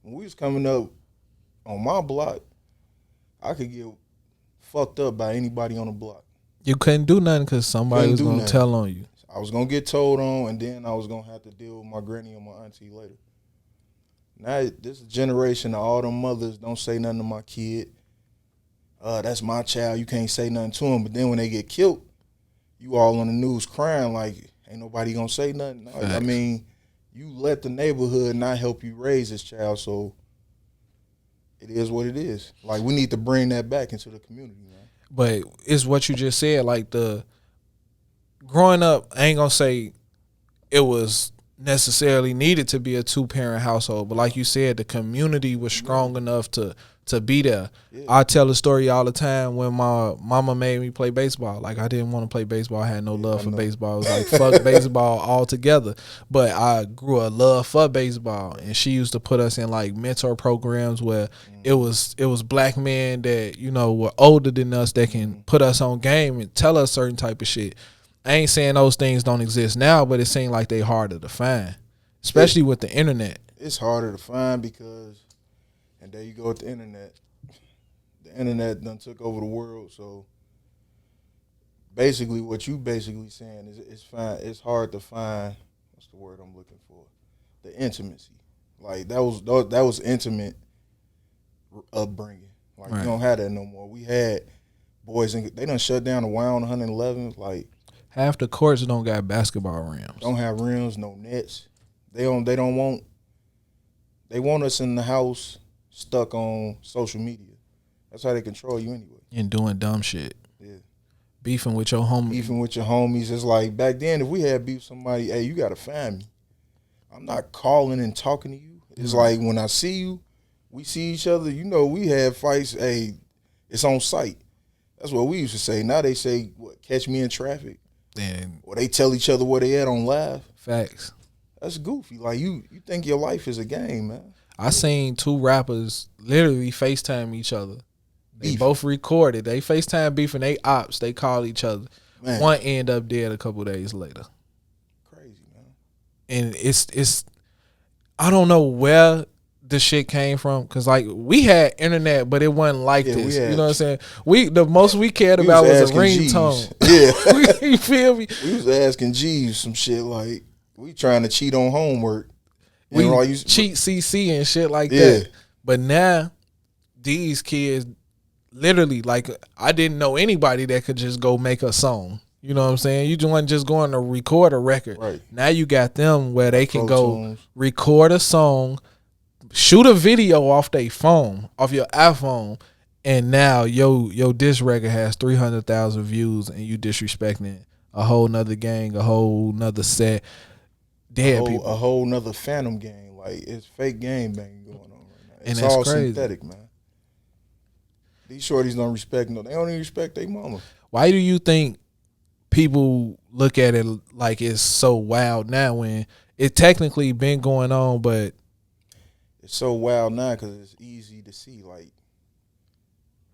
when we was coming up on my block, I could get fucked up by anybody on the block. You couldn't do nothing because somebody was gonna tell on you. I was gonna get told on, and then I was gonna have to deal with my granny and my auntie later. Now this generation of all them mothers don't say nothing to my kid. That's my child. You can't say nothing to him. But then when they get killed, you all on the news crying like ain't nobody gonna say nothing. No, I mean, you let the neighborhood not help you raise this child, so it is what it is. Like we need to bring that back into the community, man. But it's what you just said. Like the growing up, I ain't gonna say it was necessarily needed to be a 2-parent household, but like you said, the community was strong enough to be there. Yeah. I tell a story all the time when my mama made me play baseball. Like I didn't want to play baseball. I had no love for baseball. I was like, fuck baseball altogether. But I grew a love for baseball, and she used to put us in like mentor programs where it was black men that, you know, were older than us that can put us on game and tell us certain type of shit. I ain't saying those things don't exist now, but it seems like they harder to find, especially with the internet. It's harder to find because, and there you go with the internet. The internet done took over the world, so basically what you basically saying is it's hard to find, what's the word I'm looking for? The intimacy. Like that was intimate upbringing. Like right. You don't have that no more. We had boys they done shut down the Wild 111. Like half the courts don't got basketball rims. Don't have rims, no nets. They want us in the house stuck on social media. That's how they control you anyway. And doing dumb shit. Yeah. Beefing with your homies. Beefing with your homies. It's like back then if we had beef with somebody, hey, you gotta find me. I'm not calling and talking to you. It's like when I see you, we see each other, you know, we had fights, hey, it's on sight. That's what we used to say. Now they say, what, catch me in traffic. And or they tell each other where they at on live. Facts. That's goofy. Like you think your life is a game, man. I seen 2 rappers literally FaceTime each other. They both recorded. They FaceTime beefing. They ops. They call each other. Man. One end up dead a couple days later. Crazy, man. And it's I don't know where the shit came from, because like we had internet, but it wasn't like this. You know what I'm saying? The most we cared about was a ringtone. Yeah. You feel me? We was asking Jeeves some shit like we trying to cheat on homework. We cheat CC and shit like that. But now these kids literally, like, I didn't know anybody that could just go make a song. You know what I'm saying? You wasn't just going to record a record. Right. Now you got them where they can go record a song, shoot a video off their phone, off your iPhone, and now your diss record has 300,000 views, and you disrespecting a whole nother gang, a whole nother set. Dead people. A whole nother phantom game. Like, it's fake game banging going on right now. It's and all crazy. Synthetic, man. These shorties don't respect they don't even respect their mama. Why do you think people look at it like it's so wild now when it technically been going on, but it's so wild now because it's easy to see. Like,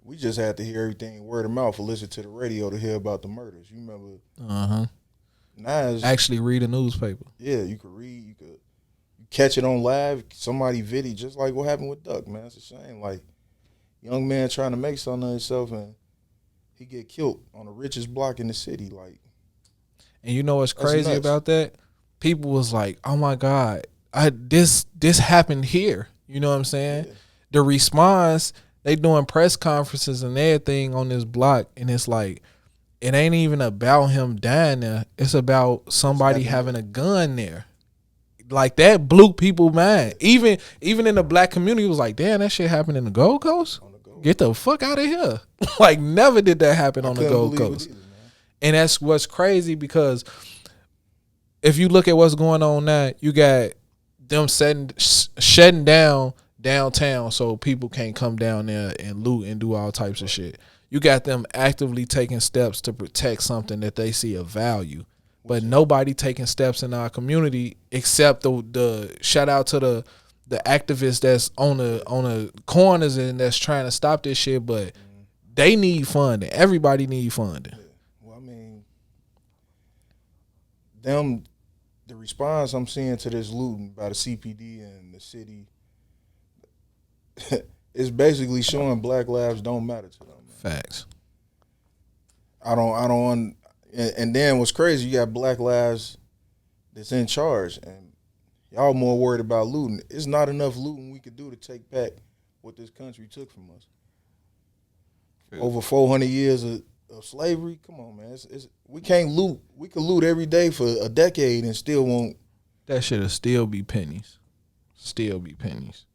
we just had to hear everything word of mouth or listen to the radio to hear about the murders. You remember? Now it's actually read a newspaper. Yeah, you could read. You could catch it on live. Somebody video, just like what happened with Duck, man. It's a shame. Like, young man trying to make something of himself and he get killed on the richest block in the city. Like, and you know what's crazy about that? People was like, "Oh my God, this happened here." You know what I'm saying? Yeah. The response, they doing press conferences and everything on this block, and it's like, it ain't even about him dying there. It's about somebody having a gun there. Like, that blew people's mind. Even in the black community, it was like, damn, that shit happened in the Gold Coast? Get the fuck out of here. Like, never did that happen on the Gold Coast. And that's what's crazy, because if you look at what's going on now, you got them shutting down downtown so people can't come down there and loot and do all types of shit. You got them actively taking steps to protect something that they see of value. But nobody taking steps in our community except the shout out to the activists that's on the corners and that's trying to stop this shit, but they need funding. Everybody need funding. Yeah. Well, I mean, the response I'm seeing to this looting by the CPD and the city, it's basically showing black lives don't matter to them. Man. Facts. And then what's crazy, you got black lives that's in charge, and y'all more worried about looting. It's not enough looting we could do to take back what this country took from us. Over 400 years of slavery. Come on, man. We can't loot. We could loot every day for a decade and still won't. That shit'll still be pennies. Still be pennies.